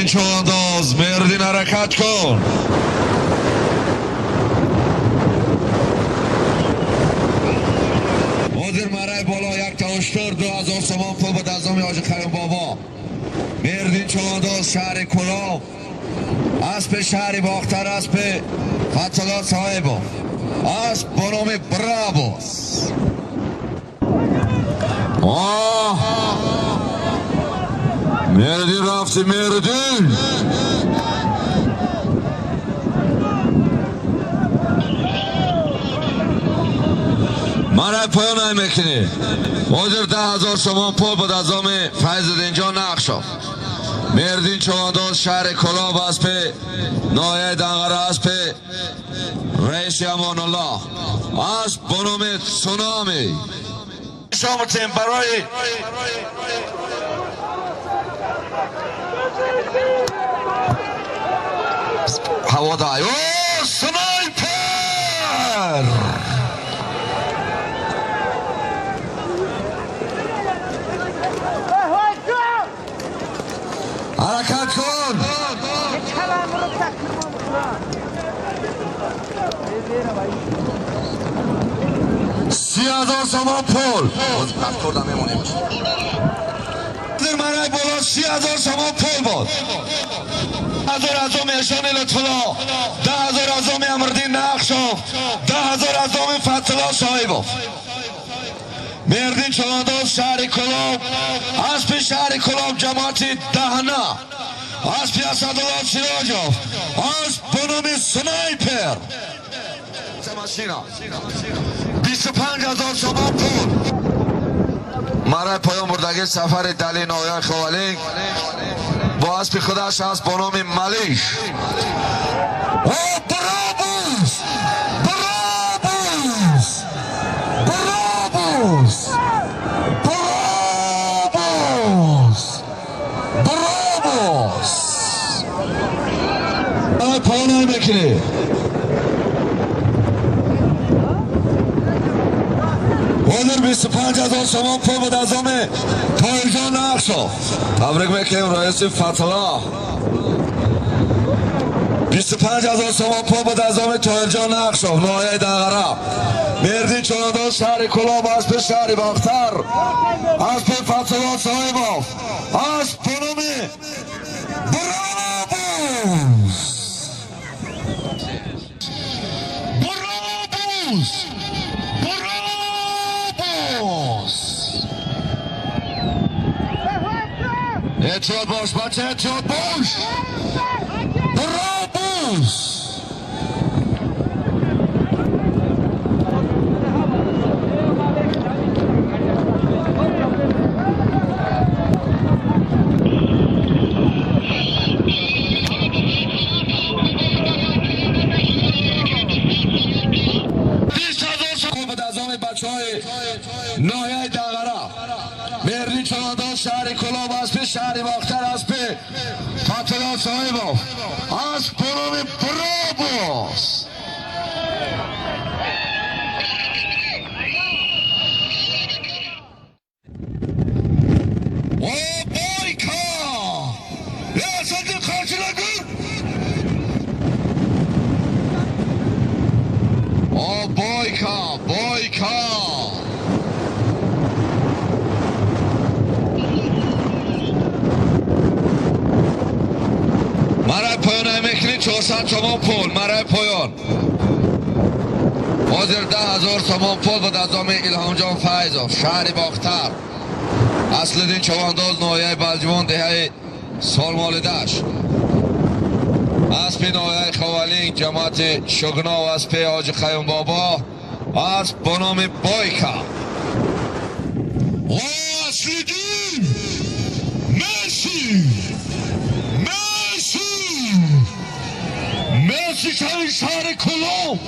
مردین چوانداز، مردین حرکت کن. حاضر مرای بالا یک تاشتر 2000 سامان پول به دزامی حاج خیام بابا. مردین چوانداز شهر کلاب، اسب شهر باختر، اسب فتلا صاحبا، اسب با نام برابوس. مردین رفتی مردین. مرای پایان های میکنی. حاضر 10,000 سامان پول بود از آم فیض دینجا نقشا. مردین چوانداز شهر کلاب، اسب نایه دنگره، اسب رئیس امان الله، اسب با نام سونامی. شامتیم برای هوادای سنایپر. حرکت کن. 30,000 سامان پول در مرای بالا. 30,000 سامان پول بود. 10,000 از آم اشان لطفلا، 10,000 از آم امردین نقشا، 10,000 از آم فتلا صاحبا. مردین چوانداز شهر کلاب، اسب شهر کلاب جماعت دهنا، اسب اسدالله سراجوف، اسب به نام سنایپر. 25,000 سامان پول. مرای پایان بردگی سفر دلی نویای خوالینگ با اسب خودش هست با نام ملیش. برابوس برابوس برابوس برابوس برابوس. مرای پایان های میکنی. حاضر 25,000 سامان پول بود از آم تایرجان نقشا. تبریک میکنیم رئیس فتلا. 25,000 سامان پول بود از آم تایرجان نقشا، نایه دنگره. مردین چوانداز شهر کلاب، اسب شهر باختر، اسب فتلا صاحبا، اسب پنومی برابوس برابوس احتیاط باش بچه، احتیاط باش. برابوس. بچه های ناحیه دنگره. مردین چوانداز شهر کلاب، اسب شهر باختر، اسب فتلا صاحبا، اسب به نام برابوس. مرای پایان امیکنی 400 سامان پول. مرای پایان حاضر 10,000 سامان پول بود از آم الهام جان فیضا، شهر باختر، اصل دین چوانداز، نایه بلجوان، دهه سالمال دشت، اسب نایه خوالینگ جماعت شگنا و اسب حاج خیام بابا، اسب با نام بایکا. اصل دین مرسی مرسی شهر کلاب.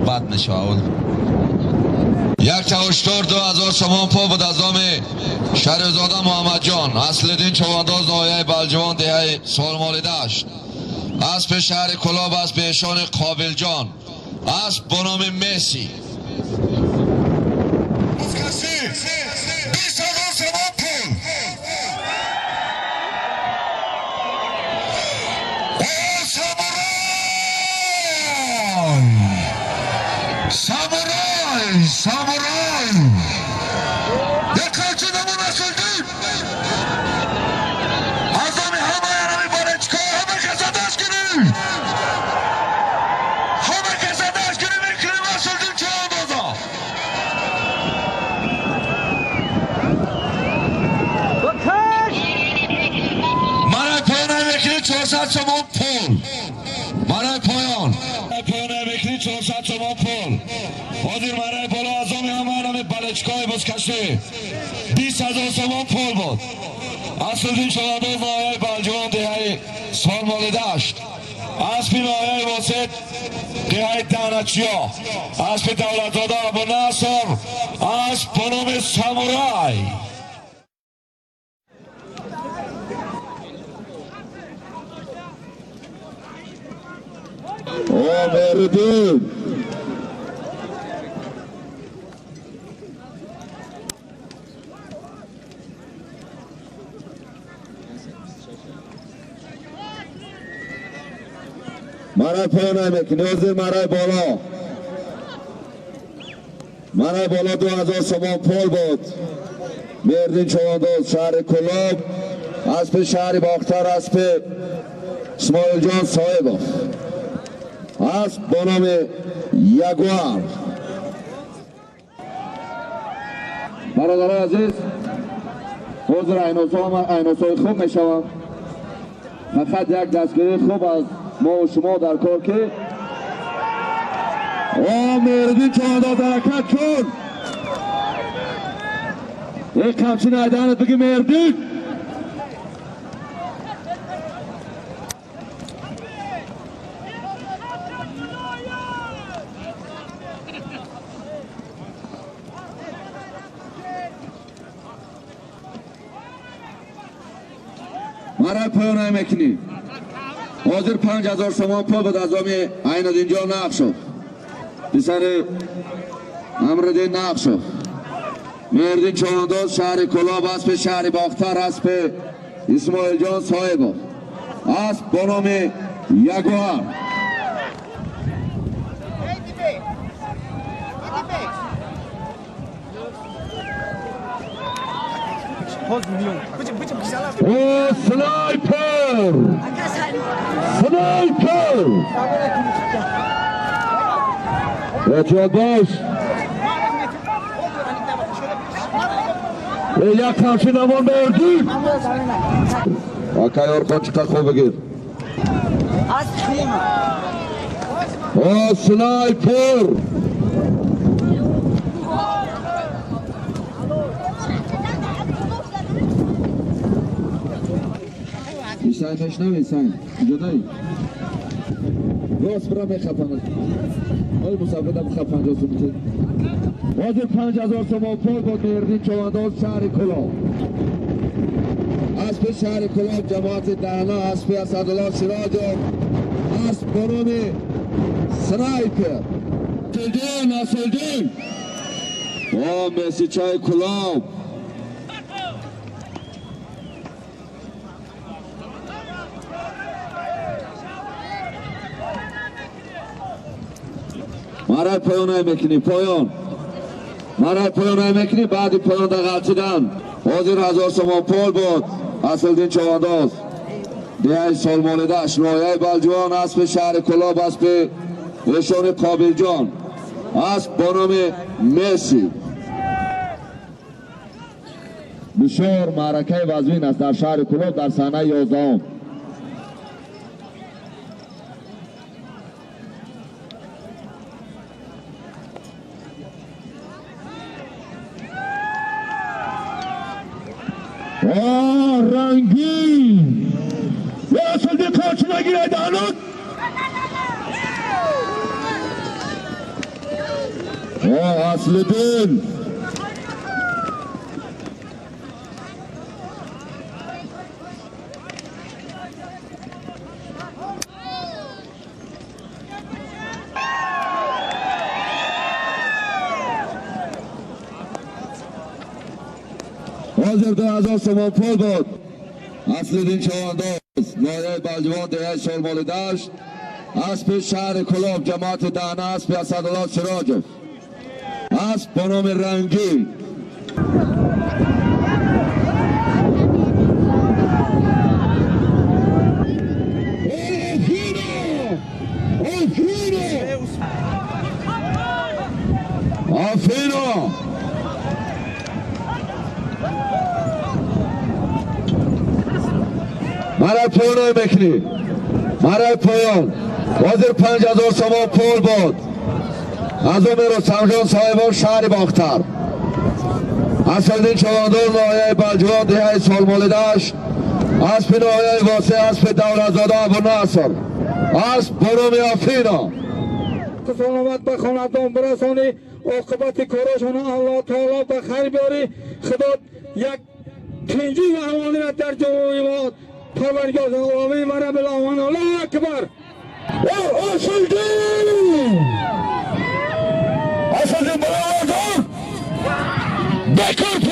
بد میشه اول. یک چهاشتار 2000 سامان پول بود از آم شهرزاده محمد جان، اصل دین چوانداز، نایه بلجوان، دهه سالمال دشت، اسب شهر کلاب است به اشان قابل جان، اسب با نام مسی. سامورای یکالچه نمون اسلدین ازامی همه ارمی بارچکا همه کسا دست گیری میکنیم اسلدین چه آدازا مرای پایان میکنی 400 تومان پول مرای پایان میکنی 400 تومان پول حاضر مرای بالا ازامی همه ارمی بارچکای بزکشته 20,000 تومان پول بود. اسلدین چوانداز نایه بلجوان دهی سال مال داشت. اسب نایه واسط دهی دانچیا. اسب دولت داده ابو ناصر. اسب به نام سامورای. مردین مرای پایان میکنی حاضر مرای بالا 2000 تومان پول بود. مردین چوانداز شهر کلاب اسب شهر باختر اسب اسماعیل جان صاحب اسب با نام یگوار. برادران عزیز حضور عینوسای خوب میشوم فقط یک دستگیری خوب از ما و شما در کار که مردین چوانداز حرکت کن یک همچین ایدانت بگی مردین مرای پایان میکنی حاضر 5,000 تومان پول بود از آمی عینالدین جان نقش شد پسر امردین نقش شد. مردین چوانداز شهر کلاب اسب شهر باختر اسب اسماعیل جان صاحب اسب با نام یگوار. سنایپر احتیاط باش یک همچین نمان بردی آکای ارکان چکا خوب بگیر سنایپر سعی نشنوی سعی جدایی راست برا میخفن آی مسافرده بخواه 50 سومتی واجب 5,000 تومان پول بود. مردین چوانداز شهر کلاب اسب شهر کلاب جماعت دهنا اسب اسدالله سراج اسب به نام سنایپر اسلدین مسی چای کلاب مرای پایان میکنی مرای پایان میکنی بعد پایان در غلطیدن حاضر 1000 تومان پول بود. اسلدین چوانداز دهی سال مالده اشنایه بلجوان اسب شهر کلاب اسب اشان قابل جان اسب با نام مسی. بسیار معرکه وزوین است در شهر کلاب در سنه 11. رنگین اسلدین کارچو نگیره دانون اسلدین حاضر 2000 سوم پول بود. اصلدین چوانداز نایه بلجوان دیه سالمال داشت. اسب شهر کلاب جماعت دهنه اسب اسدالله سراجف. اسب با نام رنگی. آفینو مرای پایان میکنی. مرای پایان وزیر 5000 سوم پول بود. از اون میرو سمجان صاحبان شهر باختر. اسدالدین چوانداز نایه بلجوان دیه سالمال داشت. اسب نایه واسه اسب دولتزاده ابو ناصر. اسب برومی آفینا. سلامت به خاندان برسانی، عاقبت کارشان الله تعالی به خیر بیاری. خدا یک پنجی احوالی را در جوی ما پروردگار آمین و رب العالمین. الله اکبر. اسدالدین برادر بکر